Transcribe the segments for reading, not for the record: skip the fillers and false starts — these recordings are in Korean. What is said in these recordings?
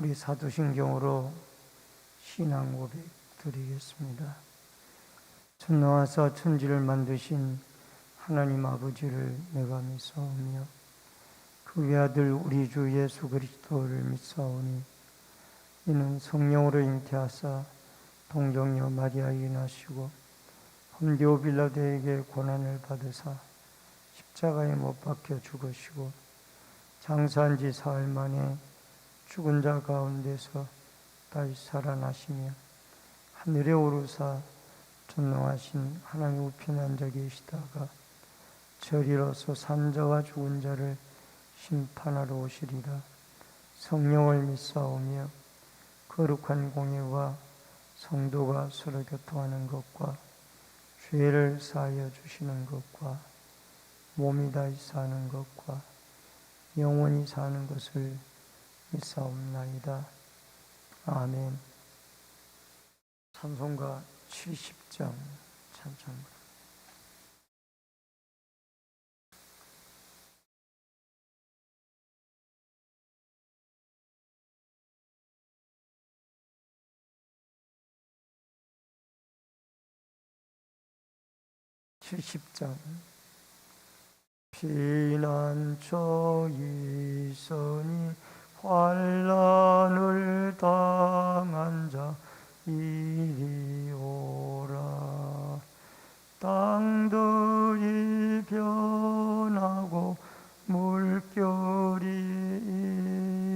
우리 사도신경으로 신앙 고백 드리겠습니다. 전능하사 천지를 만드신 하나님 아버지를 내가 믿사오며 그 외아들 우리 주 예수 그리스도를 믿사오니 이는 성령으로 잉태하사 동정녀 마리아에게 나시고 본디오 빌라도에게 고난을 받으사 십자가에 못 박혀 죽으시고 장사한 지 사흘 만에 죽은 자 가운데서 다시 살아나시며 하늘에 오르사 전능하신 하나님 우편에 앉아 계시다가 저리로서 산자와 죽은 자를 심판하러 오시리라. 성령을 믿사오며 거룩한 공예와 성도가 서로 교통하는 것과 죄를 사하여 주시는 것과 몸이 다시 사는 것과 영원히 사는 것을 믿사옵나이다. 아멘. 찬송가 70장 찬송가. 피난처 있으니 환난을 당한 자 이리 오라. 땅들이 변하고 물결이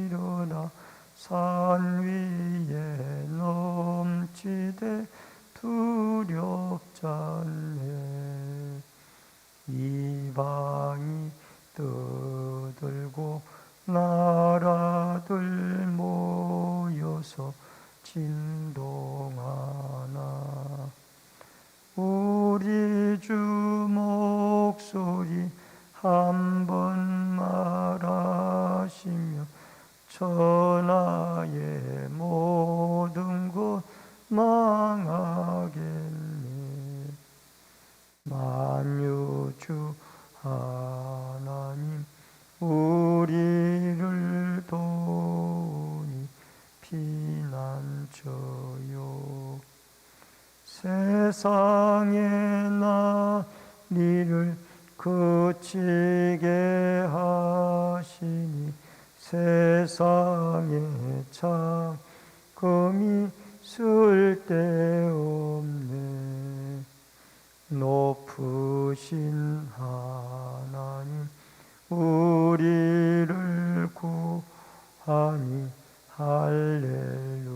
일어나 산 위에 넘치되 두렵지 않네. 이방이 떠들고 나라들 모여서 진동하나 우리 주 목소리 한번 말하시며 천하의 모든 것 망하겠네. 만유주 하나님 우리를 도우니 피난처요. 세상의 나리를 그치게 하시니 세상에 참금이 쓸데없네. 높으신 하나님 우리를 구하니 할렐루야.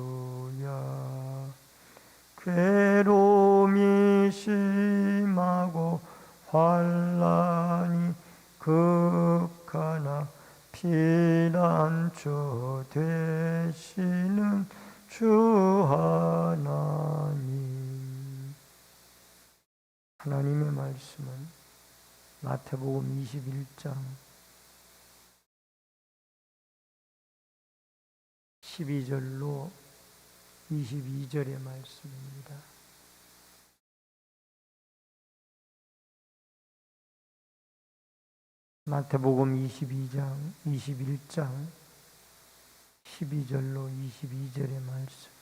괴로움이 심하고 환난이 극하나 피난처 되시는 주 하나님. 하나님의 말씀은 마태복음 21장 12절로 22절의 말씀입니다. 마태복음 21장 12절로 22절의 말씀.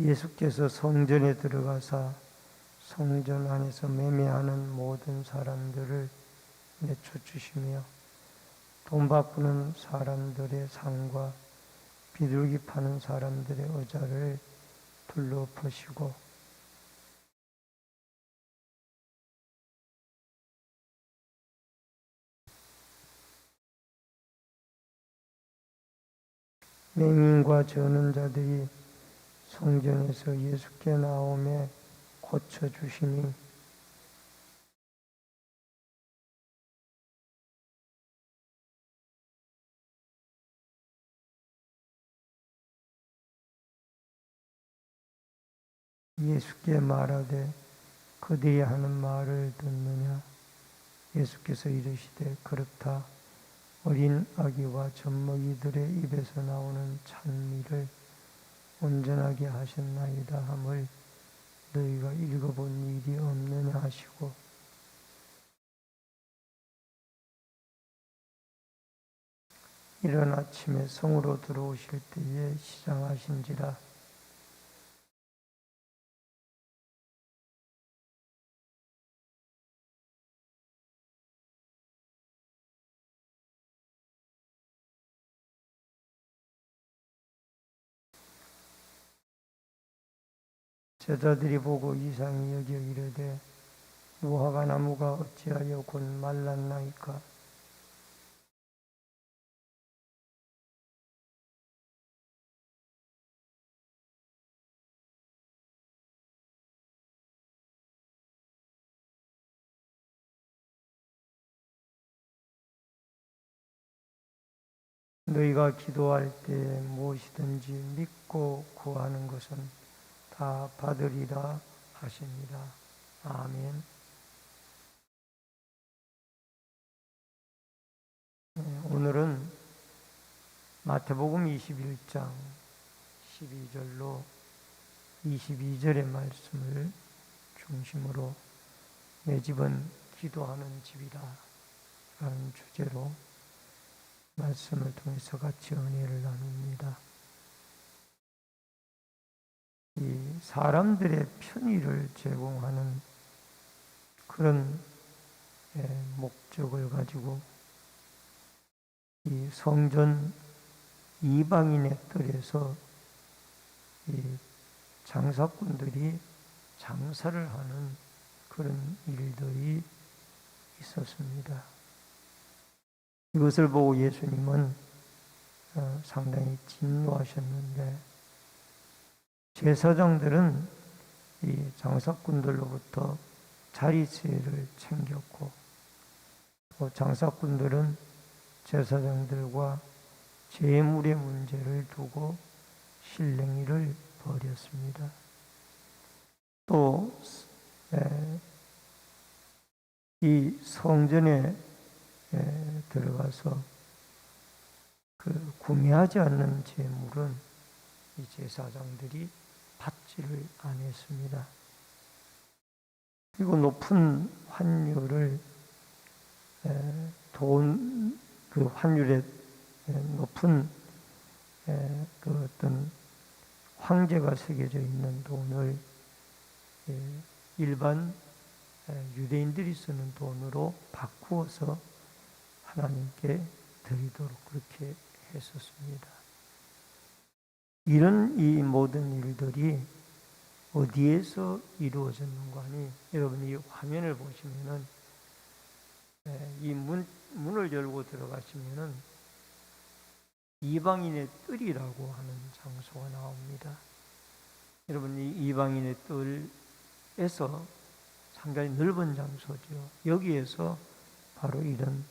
예수께서 성전에 들어가사 성전 안에서 매매하는 모든 사람들을 내쫓으시며 돈 바꾸는 사람들의 상과 비둘기 파는 사람들의 의자를 둘러엎으시고 맹인과 저는 자들이 성전에서 예수께 나오매 고쳐주시니 예수께 말하되 그들이 하는 말을 듣느냐. 예수께서 이르시되 그렇다. 어린 아기와 젖먹이들의 입에서 나오는 찬미를 온전하게 하셨나이다 함을 너희가 읽어본 일이 없느냐 하시고 이른 아침에 성으로 들어오실 때에 시장하신지라. 제자들이 보고 이상히 여겨 이르되 무화과 나무가 어찌하여 곧 말랐나이까. 너희가 기도할 때 무엇이든지 믿고 구하는 것은 다 받으리라 하십니다. 아멘. 오늘은 마태복음 21장 12절로 22절의 말씀을 중심으로 내 집은 기도하는 집이다 라는 주제로 말씀을 통해서 같이 은혜를 나눕니다. 이 사람들의 편의를 제공하는 그런 목적을 가지고 이 성전 이방인의 뜰에서 이 장사꾼들이 장사를 하는 그런 일들이 있었습니다. 이것을 보고 예수님은 상당히 진노하셨는데, 제사장들은 이 장사꾼들로부터 자리세를 챙겼고, 또 장사꾼들은 제사장들과 재물의 문제를 두고 실랭이를 벌였습니다. 또 이 성전에 들어가서 그 구매하지 않는 재물은 이 제사장들이 받지를 않았습니다. 그리고 높은 환율을 그 환율에 높은 그 어떤 황제가 새겨져 있는 돈을 일반 유대인들이 쓰는 돈으로 바꾸어서 하나님께 드리도록 그렇게 했었습니다. 이런 이 모든 일들이 어디에서 이루어졌는가 하니, 여러분 이 화면을 보시면은 이 문을 열고 들어가시면은 이방인의 뜰이라고 하는 장소가 나옵니다. 여러분 이 이방인의 뜰에서 상당히 넓은 장소죠. 여기에서 바로 이런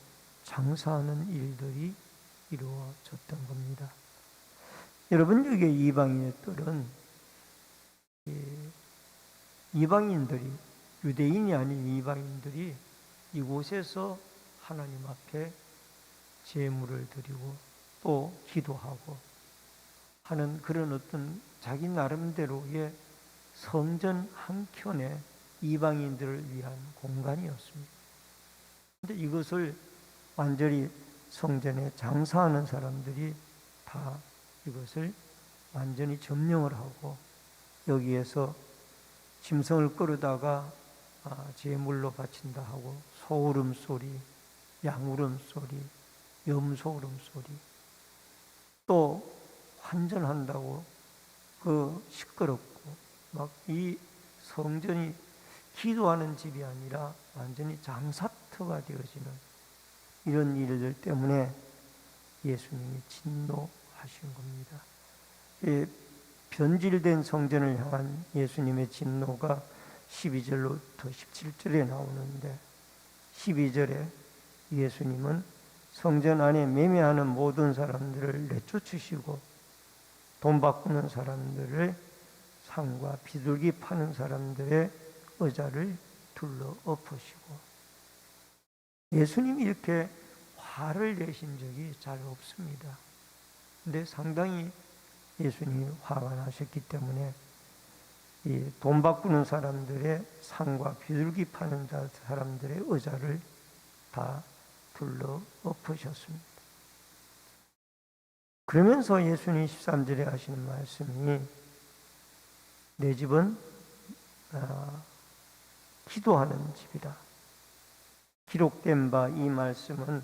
장사하는 일들이 이루어졌던 겁니다. 여러분 여기 이방인의 뜰은 이방인들이, 유대인이 아닌 이방인들이 이곳에서 하나님 앞에 제물을 드리고 또 기도하고 하는 그런 어떤 자기 나름대로의 성전 한켠에 이방인들을 위한 공간이었습니다. 그런데 이것을 완전히 성전에 장사하는 사람들이 다 이것을 완전히 점령을 하고 여기에서 짐승을 끌어다가 제물로 바친다 하고 소울음소리, 양울음소리, 염소울음소리, 또 환전한다고 그 시끄럽고 막 이 성전이 기도하는 집이 아니라 완전히 장사터가 되어지는 이런 일들 때문에 예수님이 진노하신 겁니다. 변질된 성전을 향한 예수님의 진노가 12절로부터 17절에 나오는데, 12절에 예수님은 성전 안에 매매하는 모든 사람들을 내쫓으시고 돈 바꾸는 사람들을 상과 비둘기 파는 사람들의 의자를 둘러 엎으시고, 예수님이 이렇게 화를 내신 적이 잘 없습니다. 근데 상당히 예수님이 화가 나셨기 때문에 이 돈 바꾸는 사람들의 상과 비둘기 파는 사람들의 의자를 다 둘러 엎으셨습니다. 그러면서 예수님 13절에 하시는 말씀이 내 집은 기도하는 집이다. 기록된 바 이 말씀은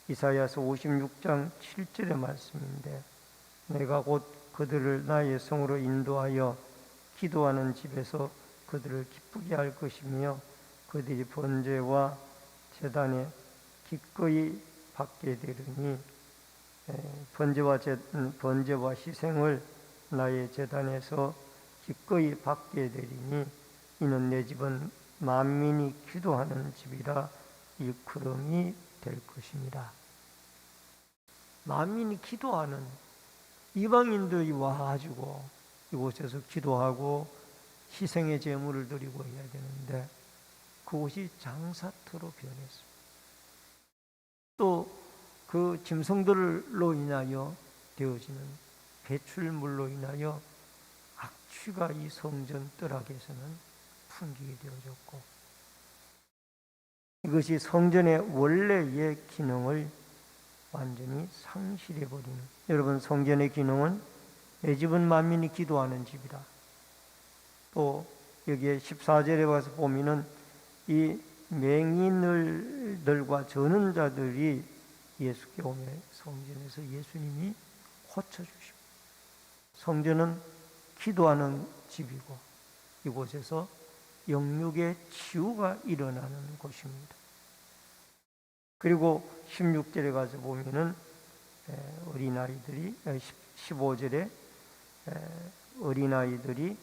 이사야서 56장 7절의 말씀인데 내가 곧 그들을 나의 성으로 인도하여 기도하는 집에서 그들을 기쁘게 할 것이며 그들이 번제와 제단에 기꺼이 받게 되리니 번제와 희생을 나의 제단에서 기꺼이 받게 되리니 이는 내 집은 만민이 기도하는 집이라 일컬음이 될 것입니다. 만민이 기도하는, 이방인들이 와가지고 이곳에서 기도하고 희생의 제물을 드리고 해야 되는데 그곳이 장사터로 변했습니다. 또 그 짐승들로 인하여 되어지는 배출물로 인하여 악취가 이 성전 뜰학에서는 풍기게 되어졌고 이것이 성전의 원래의 기능을 완전히 상실해버리는, 여러분 성전의 기능은 내 집은 만민이 기도하는 집이다. 또 여기에 14절에 가서 보면은 이 맹인들과 저는 자들이 예수께 오며 성전에서 예수님이 고쳐주시고 성전은 기도하는 집이고 이곳에서 영육의 치유가 일어나는 곳입니다. 그리고 16절에 가서 보면은 어린아이들이 15절에 어린아이들이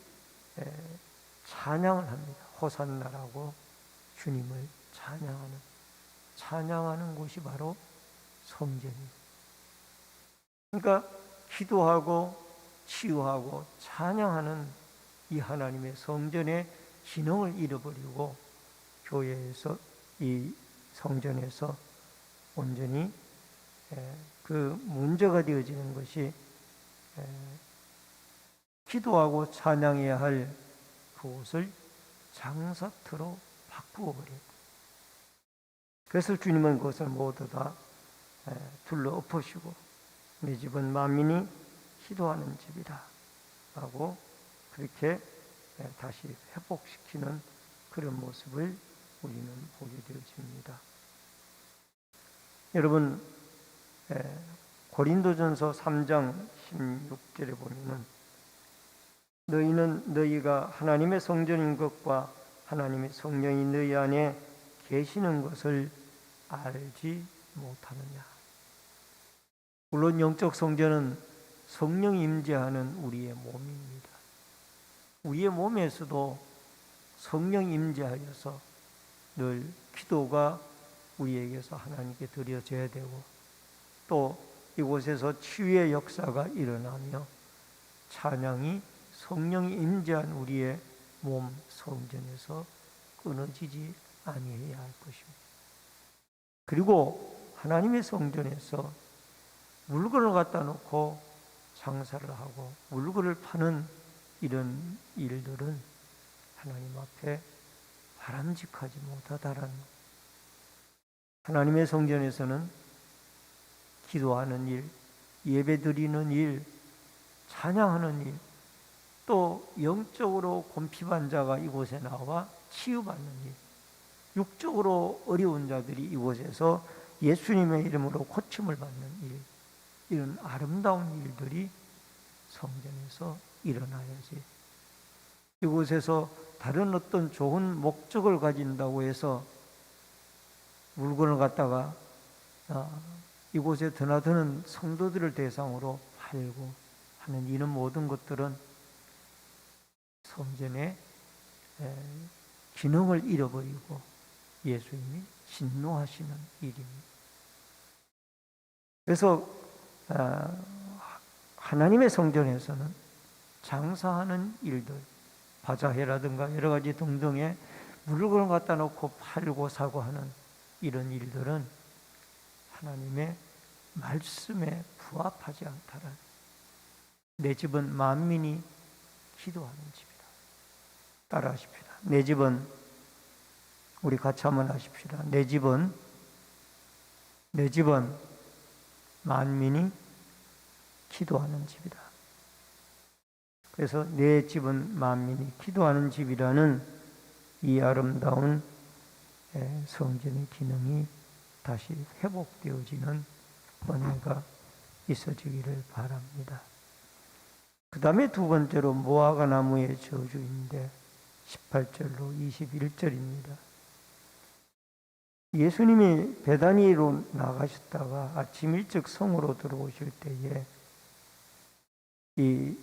찬양을 합니다. 호산나라고 주님을 찬양하는 곳이 바로 성전입니다. 그러니까 기도하고 치유하고 찬양하는 이 하나님의 성전의 기능을 잃어버리고 교회에서 이 성전에서 온전히 그 문제가 되어지는 것이 기도하고 찬양해야 할 그곳을 장사터로 바꾸어 버렸다. 그래서 주님은 그것을 모두 다 둘러 엎으시고 내 집은 만민이 기도하는 집이다 라고 그렇게 다시 회복시키는 그런 모습을 우리는 보게 되어집니다. 여러분 고린도전서 3장 16절에 보면은 너희는 너희가 하나님의 성전인 것과 하나님의 성령이 너희 안에 계시는 것을 알지 못하느냐. 물론 영적 성전은 성령이 임재하는 우리의 몸입니다. 우리의 몸에서도 성령이 임재하여서 늘 기도가 우리에게서 하나님께 드려져야 되고 또 이곳에서 치유의 역사가 일어나며 찬양이 성령이 임재한 우리의 몸 성전에서 끊어지지 아니해야 할 것입니다. 그리고 하나님의 성전에서 물건을 갖다 놓고 장사를 하고 물건을 파는 이런 일들은 하나님 앞에 바람직하지 못하다라는, 하나님의 성전에서는 기도하는 일, 예배드리는 일, 찬양하는 일, 또 영적으로 곤핍한 자가 이곳에 나와 치유받는 일, 육적으로 어려운 자들이 이곳에서 예수님의 이름으로 고침을 받는 일, 이런 아름다운 일들이 성전에서 일어나야지. 이곳에서 다른 어떤 좋은 목적을 가진다고 해서 물건을 갖다가 이곳에 드나드는 성도들을 대상으로 팔고 하는 이런 모든 것들은 성전의 기능을 잃어버리고 예수님이 진노하시는 일입니다. 그래서 하나님의 성전에서는 장사하는 일들, 바자회라든가 여러 가지 등등의 물건을 갖다 놓고 팔고 사고 하는 이런 일들은 하나님의 말씀에 부합하지 않다라. 내 집은 만민이 기도하는 집이다. 따라하십시다. 내 집은, 우리 같이 한번 하십시다. 내 집은 만민이 기도하는 집이다. 그래서 내 집은 만민이 기도하는 집이라는 이 아름다운 성전의 기능이 다시 회복되어지는 은혜가 있어지기를 바랍니다. 그 다음에 두 번째로 무화과 나무의 저주인데 18절로 21절입니다. 예수님이 베다니로 나가셨다가 아침 일찍 성으로 들어오실 때에 이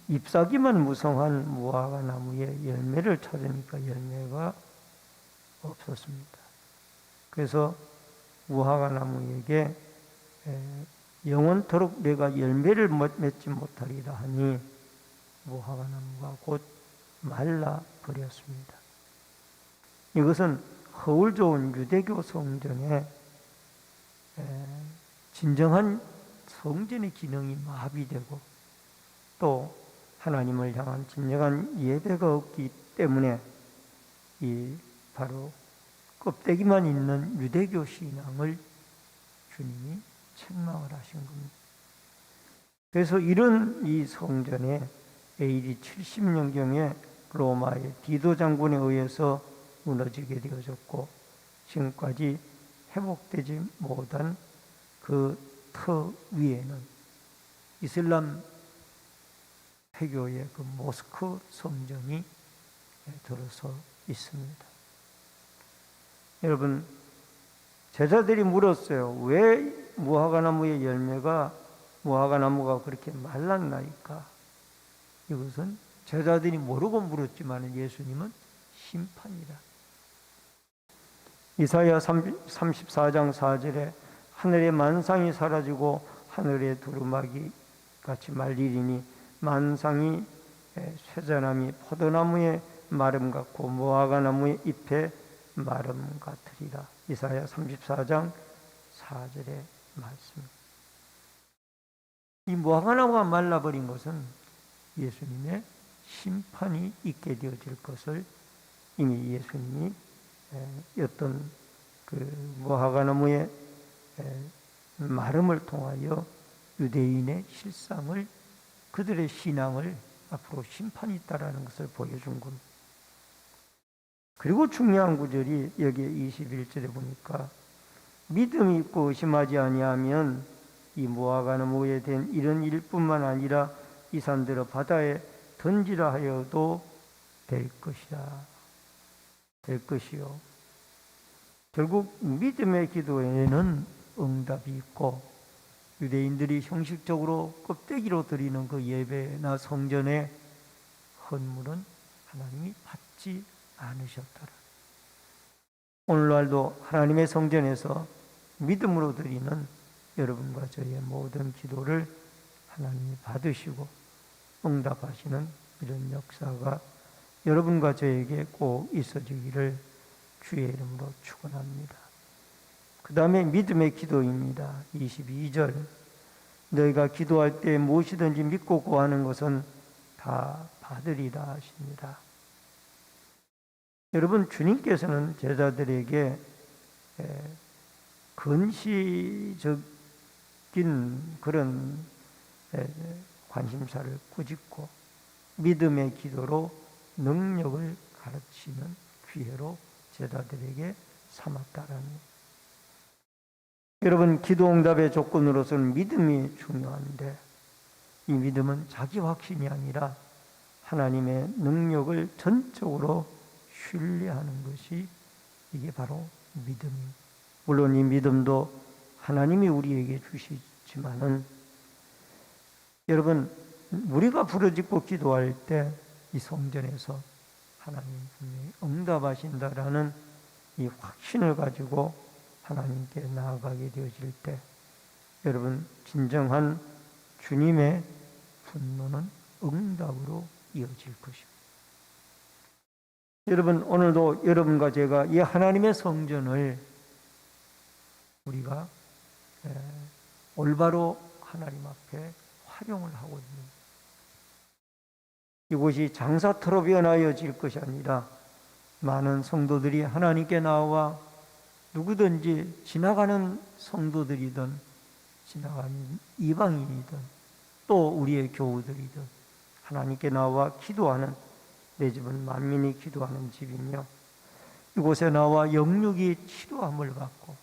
잎사귀만 무성한 무화과 나무에 열매를 찾으니까 열매가 없었습니다. 그래서 무화과 나무에게 영원토록 내가 열매를 맺지 못하리라 하니 무화과 나무가 곧 말라 버렸습니다. 이것은 허울 좋은 유대교 성전에 진정한 성전의 기능이 마비되고 또 하나님을 향한 진정한 예배가 없기 때문에 이 바로 껍데기만 있는 유대교 신앙을 주님이 책망을 하신 겁니다. 그래서 이런 이 성전에 AD 70년경에 로마의 디도 장군에 의해서 무너지게 되어졌고 지금까지 회복되지 못한 그 터 위에는 이슬람 회교의 그 모스크 성전이 들어서 있습니다. 여러분, 제자들이 물었어요. 왜 무화과 나무가 그렇게 말랐나이까? 이것은 제자들이 모르고 물었지만 예수님은 심판이라. 이사야 34장 4절에 하늘의 만상이 사라지고 하늘의 두루마기 같이 말리리니 만상이 쇠자나무 포도나무의 마름 같고 무화과 나무의 잎의 마름 같으리라. 이사야 34장 4절의 말씀. 이 무화과 나무가 말라버린 것은 예수님의 심판이 있게 되어질 것을 이미 예수님이 어떤 그 무화과 나무의 마름을 통하여 유대인의 실상을, 그들의 신앙을 앞으로 심판이 있다라는 것을 보여준 겁니다. 그리고 중요한 구절이 여기에 21절에 보니까 믿음이 있고 의심하지 아니하면 이 무화과 나무에 된 이런 일뿐만 아니라 이 산들을 바다에 던지라 하여도 될 것이다. 될 것이요. 결국 믿음의 기도에는 응답이 있고 유대인들이 형식적으로 껍데기로 드리는 그 예배나 성전의 헌물은 하나님이 받지 않으셨더라. 오늘날도 하나님의 성전에서 믿음으로 드리는 여러분과 저의 모든 기도를 하나님이 받으시고 응답하시는 이런 역사가 여러분과 저에게 꼭 있어지기를 주의 이름으로 축원합니다. 그 다음에 믿음의 기도입니다. 22절. 너희가 기도할 때 무엇이든지 믿고 구하는 것은 다 받으리라 하십니다. 여러분, 주님께서는 제자들에게 근시적인 그런 관심사를 꾸짖고 믿음의 기도로 능력을 가르치는 기회로 제자들에게 삼았다라는. 여러분, 기도 응답의 조건으로서는 믿음이 중요한데 이 믿음은 자기 확신이 아니라 하나님의 능력을 전적으로 신뢰하는 것이 이게 바로 믿음입니다. 물론 이 믿음도 하나님이 우리에게 주시지만은 여러분, 우리가 부르짖고 기도할 때 이 성전에서 하나님 분명히 응답하신다라는 이 확신을 가지고 하나님께 나아가게 되어질 때 여러분, 진정한 주님의 분노는 응답으로 이어질 것입니다. 여러분, 오늘도 여러분과 제가 이 하나님의 성전을 우리가 올바로 하나님 앞에 활용을 하고 있는, 이곳이 장사터로 변하여질 것이 아니라 많은 성도들이 하나님께 나와 누구든지 지나가는 성도들이든 지나가는 이방인이든 또 우리의 교우들이든 하나님께 나와 기도하는, 내 집은 만민이 기도하는 집이며 이곳에 나와 영육이 치료함을 받고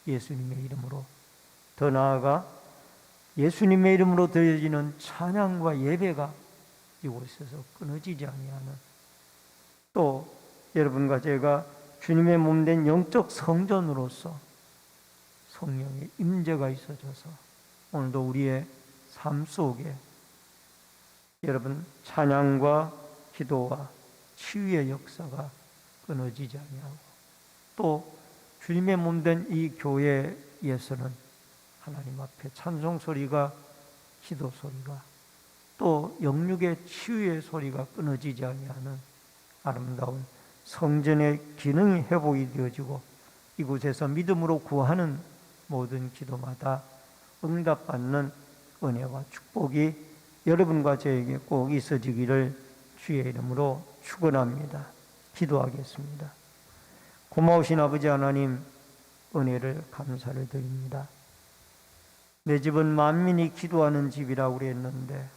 예수님의 이름으로, 더 나아가 예수님의 이름으로 드려지는 찬양과 예배가 이곳에서 끊어지지 아니하는, 또 여러분과 제가 주님의 몸된 영적 성전으로서 성령의 임재가 있어져서 오늘도 우리의 삶 속에 여러분 찬양과 기도와 치유의 역사가 끊어지지 아니하고, 또 주님의 몸된 이 교회에서는 하나님 앞에 찬송 소리가, 기도 소리가, 또 영육의 치유의 소리가 끊어지지 아니하는 아름다운 성전의 기능이 회복이 되어지고, 이곳에서 믿음으로 구하는 모든 기도마다 응답받는 은혜와 축복이 여러분과 저에게 꼭 있어지기를 주의 이름으로 축원합니다. 기도하겠습니다. 고마우신 아버지 하나님, 은혜를 감사를 드립니다. 내 집은 만민이 기도하는 집이라고 그랬는데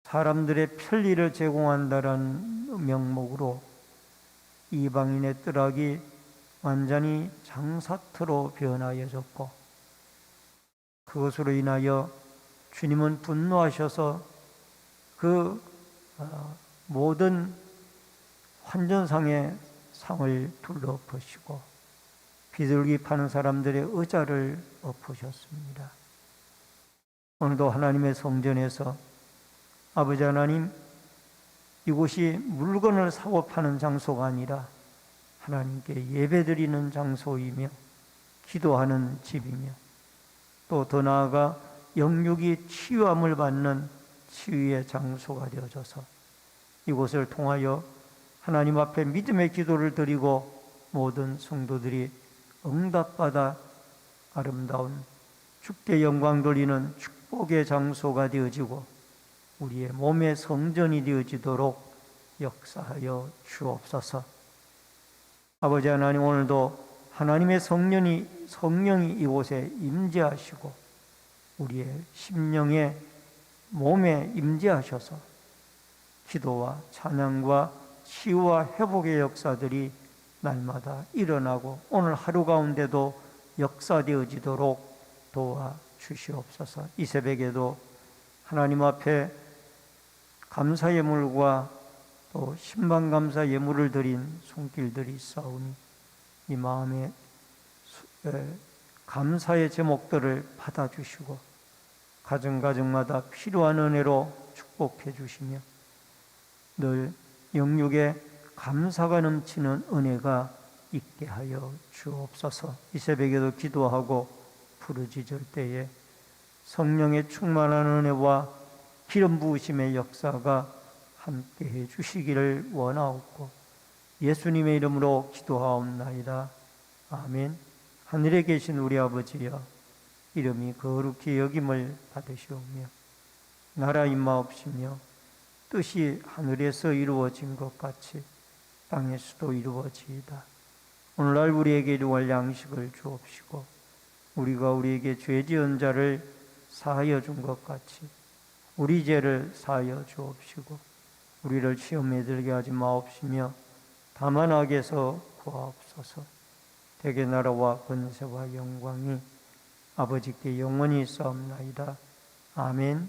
사람들의 편리를 제공한다는 명목으로 이방인의 뜨락이 완전히 장사터로 변하여졌고, 그것으로 인하여 주님은 분노하셔서 그 모든 환전상의 상을 둘러엎으시고 비둘기 파는 사람들의 의자를 엎으셨습니다. 오늘도 하나님의 성전에서 아버지 하나님, 이곳이 물건을 사고 파는 장소가 아니라 하나님께 예배드리는 장소이며 기도하는 집이며, 또 더 나아가 영육이 치유함을 받는 치유의 장소가 되어져서 이곳을 통하여 하나님 앞에 믿음의 기도를 드리고 모든 성도들이 응답받아 아름다운 주께 영광 돌리는 축복의 장소가 되어지고 우리의 몸의 성전이 되어지도록 역사하여 주옵소서. 아버지 하나님, 오늘도 하나님의 성령이 이곳에 임재하시고 우리의 심령에 몸에 임재하셔서 기도와 찬양과 치유와 회복의 역사들이 날마다 일어나고 오늘 하루 가운데도 역사되어지도록 도와주시옵소서. 이 새벽에도 하나님 앞에 감사 예물과 또 신방감사 예물을 드린 손길들이 있사오니 이 마음에 감사의 제목들을 받아주시고 가정가정마다 필요한 은혜로 축복해 주시며 늘 영육에 감사가 넘치는 은혜가 있게 하여 주옵소서. 이 새벽에도 기도하고 부르짖을 때에 성령의 충만한 은혜와 기름 부으심의 역사가 함께해 주시기를 원하옵고 예수님의 이름으로 기도하옵나이다. 아멘. 하늘에 계신 우리 아버지여, 이름이 거룩히 여김을 받으시오며 나라 임하옵시며 뜻이 하늘에서 이루어진 것 같이 땅에서도 이루어지이다. 오늘날 우리에게 일용할 양식을 주옵시고 우리가 우리에게 죄 지은 자를 사하여 준 것 같이 우리 죄를 사하여 주옵시고 우리를 시험에 들게 하지 마옵시며 다만 악에서 구하옵소서. 대개 나라와 권세와 영광이 아버지께 영원히 있사옵나이다. 아멘.